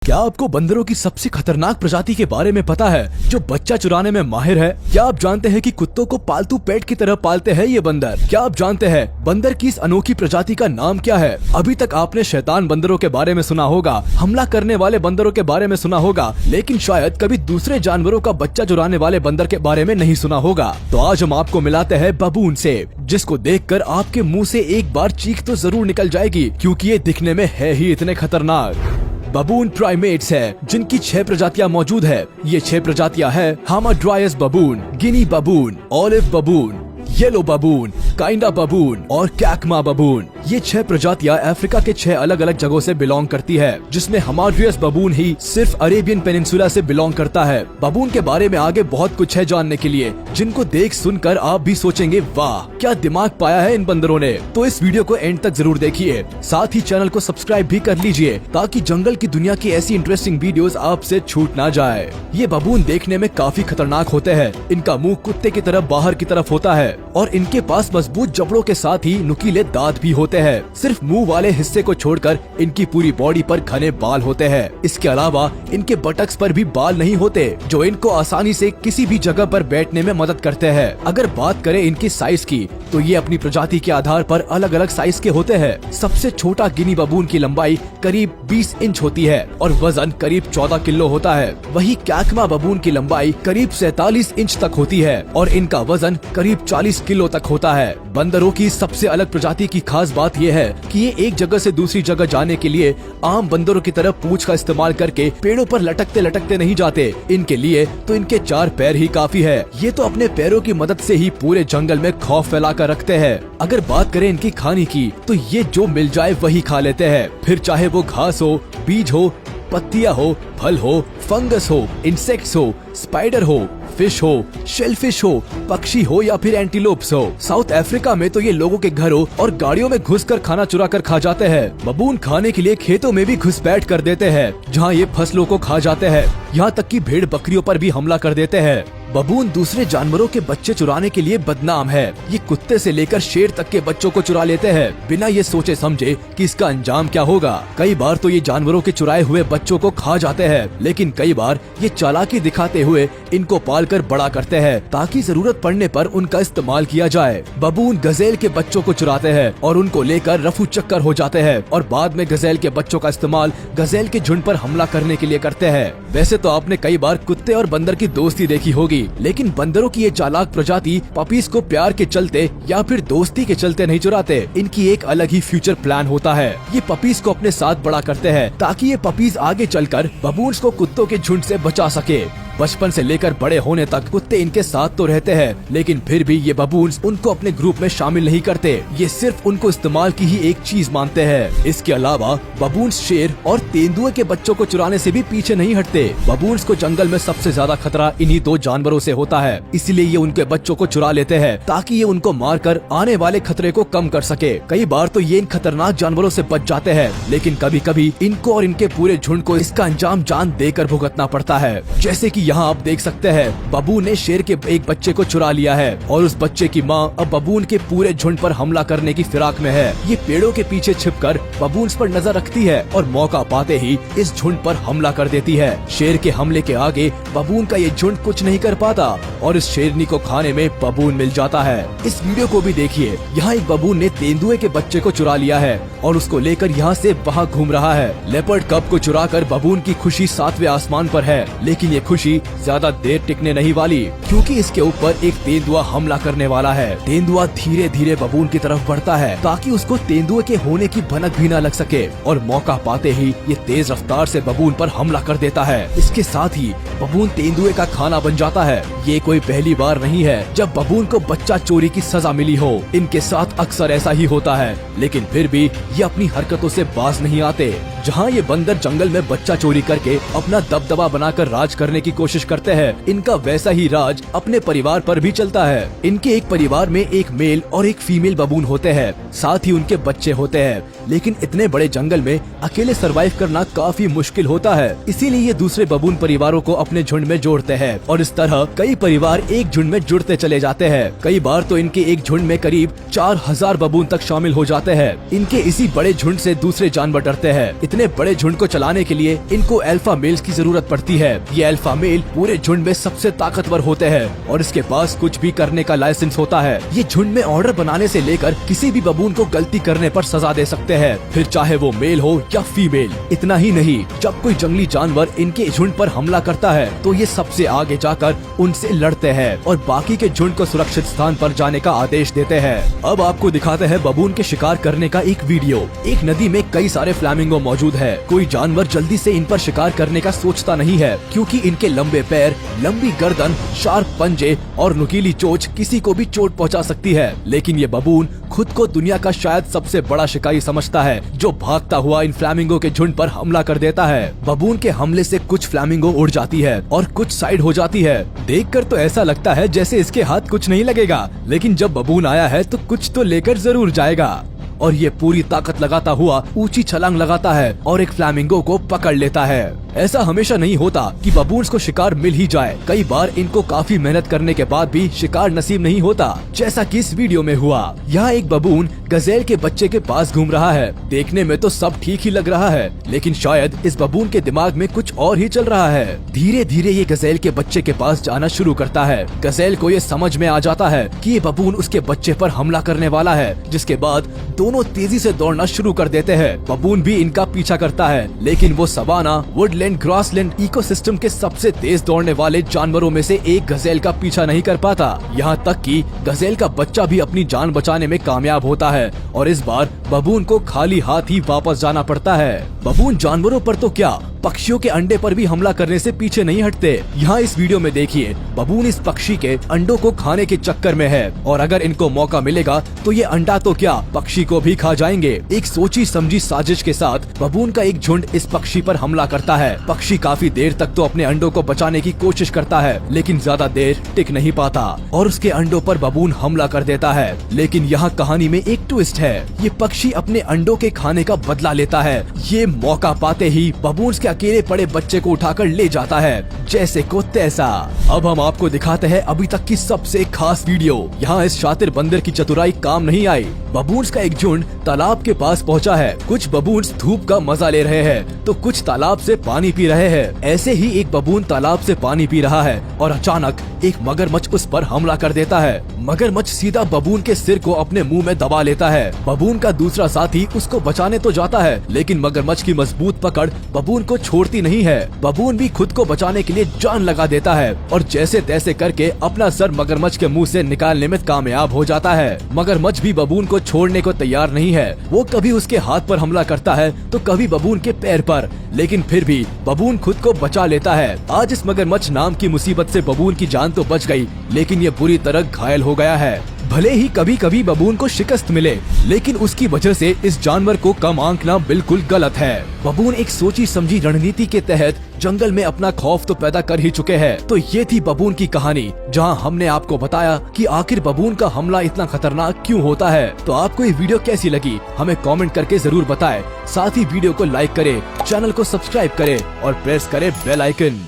क्या आपको बंदरों की सबसे खतरनाक प्रजाति के बारे में पता है जो बच्चा चुराने में माहिर है? क्या आप जानते हैं कि कुत्तों को पालतू पेट की तरह पालते हैं ये बंदर? क्या आप जानते हैं बंदर की इस अनोखी प्रजाति का नाम क्या है? अभी तक आपने शैतान बंदरों के बारे में सुना होगा, हमला करने वाले बंदरों के बारे में सुना होगा, लेकिन शायद कभी दूसरे जानवरों का बच्चा चुराने वाले बंदर के बारे में नहीं सुना होगा। तो आज हम आपको मिलाते हैं बबून से, जिसको देखकर आपके मुंह से एक बार चीख तो जरूर निकल जाएगी, क्योंकि ये दिखने में है ही इतने खतरनाक। बबून प्राइमेट्स है जिनकी 6 प्रजातियां मौजूद है। ये 6 प्रजातियां है hamadryas baboon, Guinea baboon, olive baboon, yellow baboon, Kinda baboon और कैकमा बबून। ये 6 प्रजातियां अफ्रीका के 6 अलग अलग जगहों से बिलोंग करती है, जिसमें हामाड्रायस बबून ही सिर्फ अरेबियन पेनिनसुला से बिलोंग करता है। बबून के बारे में आगे बहुत कुछ है जानने के लिए, जिनको देख सुनकर आप भी सोचेंगे वाह क्या दिमाग पाया है इन बंदरों ने। तो इस वीडियो को एंड तक जरूर देखिए, साथ ही चैनल को सब्सक्राइब भी कर लीजिए ताकि जंगल की दुनिया की ऐसी इंटरेस्टिंग वीडियोस आपसे छूट ना जाए। ये बबून देखने में काफी खतरनाक होते हैं। इनका मुंह कुत्ते की तरह बाहर की तरफ होता है और इनके पास मजबूत जबड़ों के साथ ही नुकीले दांत भी होते हैं। सिर्फ मुंह वाले हिस्से को छोड़कर इनकी पूरी बॉडी पर घने बाल होते हैं। इसके अलावा इनके बटक्स पर भी बाल नहीं होते, जो इनको आसानी से किसी भी जगह पर बैठने में मदद करते हैं। अगर बात करें इनकी साइज की, तो ये अपनी प्रजाति के आधार पर अलग अलग साइज के होते हैं। सबसे छोटा गिनी बबून की लंबाई करीब 20 इंच होती है और वजन करीब 14 किलो होता है। वही कैकमा बबून की लंबाई करीब 47 इंच तक होती है और इनका वजन करीब 40 किलो तक होता है। बंदरों की सबसे अलग प्रजाति की खास बात यह है कि ये एक जगह से दूसरी जगह जाने के लिए आम बंदरों की तरह पूंछ का इस्तेमाल करके पेड़ों पर लटकते लटकते नहीं जाते। इनके लिए तो इनके 4 पैर ही काफी है। ये तो अपने पैरों की मदद से ही पूरे जंगल में खौफ फैलाकर रखते हैं। अगर बात करें इनकी खाने की, तो ये जो मिल जाए वही खा लेते हैं, फिर चाहे वो घास हो, बीज हो, पत्तियां हो, फल हो, फंगस हो, इंसेक्ट्स हो, स्पाइडर हो, फिश हो, शेलफिश हो, पक्षी हो या फिर एंटीलोप्स हो। साउथ अफ्रीका में तो ये लोगों के घरों और गाड़ियों में घुसकर खाना चुरा कर खा जाते हैं। बबून खाने के लिए खेतों में भी घुसपैठ कर देते हैं, जहाँ ये फसलों को खा जाते हैं। यहाँ तक कि भेड़ बकरियों पर भी हमला कर देते हैं। बबून दूसरे जानवरों के बच्चे चुराने के लिए बदनाम है। ये कुत्ते से लेकर शेर तक के बच्चों को चुरा लेते हैं, बिना ये सोचे समझे कि इसका अंजाम क्या होगा। कई बार तो ये जानवरों के चुराए हुए बच्चों को खा जाते हैं, लेकिन कई बार ये चालाकी दिखाते हुए इनको पालकर बड़ा करते हैं ताकि जरूरत पड़ने पर उनका इस्तेमाल किया जाए। बबून गजेल के बच्चों को चुराते हैं और उनको लेकर रफू चक्कर हो जाते हैं और बाद में गजेल के बच्चों का इस्तेमाल गजेल के झुंड पर हमला करने के लिए करते हैं। वैसे तो आपने कई बार कुत्ते और बंदर की दोस्ती देखी होगी, लेकिन बंदरों की ये चालाक प्रजाति पपीज को प्यार के चलते या फिर दोस्ती के चलते नहीं चुराते। इनकी एक अलग ही फ्यूचर प्लान होता है। ये पपीज को अपने साथ बड़ा करते हैं ताकि ये पपीज आगे चलकर बबून्स को कुत्तों के झुंड से बचा सके। बचपन से लेकर बड़े होने तक कुत्ते इनके साथ तो रहते हैं, लेकिन फिर भी ये बबून्स उनको अपने ग्रुप में शामिल नहीं करते। ये सिर्फ उनको इस्तेमाल की ही एक चीज मानते हैं। इसके अलावा बबून्स शेर और तेंदुए के बच्चों को चुराने से भी पीछे नहीं हटते। बबून्स को जंगल में सबसे ज्यादा खतरा इन्हीं 2 जानवरों से होता है, इसलिए ये उनके बच्चों को चुरा लेते हैं ताकि ये उनको मारकर आने वाले खतरे को कम कर सके। कई बार तो ये इन खतरनाक जानवरों से बच जाते हैं, लेकिन कभी कभी इनको और इनके पूरे झुंड को इसका अंजाम जान देकर भुगतना पड़ता है। जैसे कि यहाँ आप देख सकते हैं, बबून ने शेर के एक बच्चे को चुरा लिया है और उस बच्चे की माँ अब बबून के पूरे झुंड पर हमला करने की फिराक में है। ये पेड़ों के पीछे छिपकर बबून्स पर नजर रखती है और मौका पाते ही इस झुंड पर हमला कर देती है। शेर के हमले के आगे बबून का ये झुंड कुछ नहीं कर पाता और इस शेरनी को खाने में बबून मिल जाता है। इस वीडियो को भी देखिए, यहाँ एक बबून ने तेंदुए के बच्चे को चुरा लिया है और उसको लेकर यहाँ से वहाँ घूम रहा है। लेपर्ड कब को चुराकर बबून की खुशी 7वें आसमान पर है, लेकिन ये खुशी ज्यादा देर टिकने नहीं वाली, क्योंकि इसके ऊपर एक तेंदुआ हमला करने वाला है। तेंदुआ धीरे धीरे बबून की तरफ बढ़ता है ताकि उसको तेंदुए के होने की भनक भी न लग सके और मौका पाते ही ये तेज रफ्तार से बबून पर हमला कर देता है। इसके साथ ही बबून तेंदुए का खाना बन जाता है। ये कोई पहली बार नहीं है जब बबून को बच्चा चोरी की सजा मिली हो। इनके साथ अक्सर ऐसा ही होता है, लेकिन फिर भी ये अपनी हरकतों से बाज नहीं आते। जहाँ ये बंदर जंगल में बच्चा चोरी करके अपना दबदबा बनाकर राज करने की कोशिश करते हैं, इनका वैसा ही राज अपने परिवार पर भी चलता है। इनके एक परिवार में एक मेल और एक फीमेल बबून होते हैं, साथ ही उनके बच्चे होते हैं। लेकिन इतने बड़े जंगल में अकेले सरवाइव करना काफी मुश्किल होता है। इसीलिए ये दूसरे बबून परिवारों को अपने झुंड में जोड़ते हैं और इस तरह कई परिवार एक झुंड में जुड़ते चले जाते हैं। कई बार तो इनके एक झुंड में करीब 4000 बबून तक शामिल हो जाते हैं। इनके इसी बड़े झुंड से दूसरे जानवर डरते हैं। इतने बड़े झुंड को चलाने के लिए इनको अल्फा मेल्स की जरूरत पड़ती है। ये अल्फा मेल पूरे झुंड में सबसे ताकतवर होते हैं और इसके पास कुछ भी करने का लाइसेंस होता है। ये झुंड में ऑर्डर बनाने से लेकर किसी भी बबून को गलती करने पर सजा दे सकते हैं, फिर चाहे वो मेल हो या फीमेल। इतना ही नहीं, जब कोई जंगली जानवर इनके झुंड पर हमला करता है तो ये सबसे आगे जाकर उनसे लड़ते हैं और बाकी के झुंड को सुरक्षित स्थान पर जाने का आदेश देते हैं। अब आपको दिखाते हैं बबून के शिकार करने का एक वीडियो। एक नदी में कई सारे फ्लैमिंगो मौजूद है। कोई जानवर जल्दी से इन पर शिकार करने का सोचता नहीं है, क्योंकि इनके लंबे पैर, लंबी गर्दन, शार्प पंजे और नुकीली चोंच किसी को भी चोट पहुंचा सकती है। लेकिन ये बबून खुद को दुनिया का शायद सबसे बड़ा शिकारी समझता है, जो भागता हुआ इन फ्लैमिंगो के झुंड पर हमला कर देता है। बबून के हमले से कुछ फ्लैमिंगो उड़ जाती है और कुछ साइड हो जाती है। देखकर तो ऐसा लगता है जैसे इसके हाथ कुछ नहीं लगेगा, लेकिन जब बबून आया है तो कुछ तो लेकर जरूर जाएगा। और ये पूरी ताकत लगाता हुआ ऊंची छलांग लगाता है और एक फ्लैमिंगो को पकड़ लेता है। ऐसा हमेशा नहीं होता कि बबून्स को शिकार मिल ही जाए। कई बार इनको काफी मेहनत करने के बाद भी शिकार नसीब नहीं होता, जैसा कि इस वीडियो में हुआ। यहाँ एक बबून गजेल के बच्चे के पास घूम रहा है। देखने में तो सब ठीक ही लग रहा है, लेकिन शायद इस बबून के दिमाग में कुछ और ही चल रहा है। धीरे धीरे ये गजेल के बच्चे के पास जाना शुरू करता है। गजेल को ये समझ में आ जाता है कि ये बबून उसके बच्चे पर हमला करने वाला है, जिसके बाद दोनों तेजी से दौड़ना शुरू कर देते हैं। बबून भी इनका पीछा करता है, लेकिन वो सवाना, वुडलैंड, ग्रासलैंड इकोसिस्टम के सबसे तेज दौड़ने वाले जानवरों में से एक गजेल का पीछा नहीं कर पाता। यहाँ तक कि गजेल का बच्चा भी अपनी जान बचाने में कामयाब होता है और इस बार बबून को खाली हाथ ही वापस जाना पड़ता है। बबून जानवरों पर तो क्या, पक्षियों के अंडे पर भी हमला करने से पीछे नहीं हटते। यहाँ इस वीडियो में देखिए, बबून इस पक्षी के अंडों को खाने के चक्कर में है और अगर इनको मौका मिलेगा तो ये अंडा तो क्या, पक्षी को भी खा जाएंगे। एक सोची समझी साजिश के साथ बबून का एक झुंड इस पक्षी पर हमला करता है। पक्षी काफी देर तक तो अपने अंडों को बचाने की कोशिश करता है, लेकिन ज्यादा देर टिक नहीं पाता और उसके अंडों पर बबून हमला कर देता है। लेकिन यहाँ कहानी में एक ट्विस्ट है, ये पक्षी अपने अंडों के खाने का बदला लेता है। ये मौका पाते ही बबून के अकेले पड़े बच्चे को उठाकर ले जाता है, जैसे को तैसा। अब हम आपको दिखाते हैं अभी तक की सबसे खास वीडियो। यहाँ इस शातिर बंदर की चतुराई काम नहीं आई। बबून्स का एक झुंड तालाब के पास पहुँचा है। कुछ बबून्स धूप का मजा ले रहे हैं तो कुछ तालाब से पानी पी रहे हैं। ऐसे ही एक बबून तालाब से पानी पी रहा है और अचानक एक मगरमच्छ उस पर हमला कर देता है। मगरमच्छ सीधा बबून के सिर को अपने मुंह में दबा लेता है। बबून का दूसरा साथी उसको बचाने तो जाता है, लेकिन मगरमच्छ की मजबूत पकड़ बबून को छोड़ती नहीं है। बबून भी खुद को बचाने के लिए जान लगा देता है और जैसे तैसे करके अपना सर मगरमच्छ के मुंह से निकालने में कामयाब हो जाता है। मगरमच्छ भी बबून को छोड़ने को तैयार नहीं है। वो कभी उसके हाथ पर हमला करता है तो कभी बबून के पैर पर, लेकिन फिर भी बबून खुद को बचा लेता है। आज इस मगरमच्छ नाम की मुसीबत से बबून की जान तो बच गई, लेकिन ये बुरी तरह घायल हो गया है। भले ही कभी कभी बबून को शिकस्त मिले, लेकिन उसकी वजह से इस जानवर को कम आंकना बिल्कुल गलत है। बबून एक सोची समझी रणनीति के तहत जंगल में अपना खौफ तो पैदा कर ही चुके हैं। तो ये थी बबून की कहानी, जहां हमने आपको बताया कि आखिर बबून का हमला इतना खतरनाक क्यों होता है। तो आपको ये वीडियो कैसी लगी हमें कमेंट करके जरूर बताएं। साथ ही वीडियो को लाइक करें, चैनल को सब्सक्राइब करें और प्रेस करें बेल आइकन।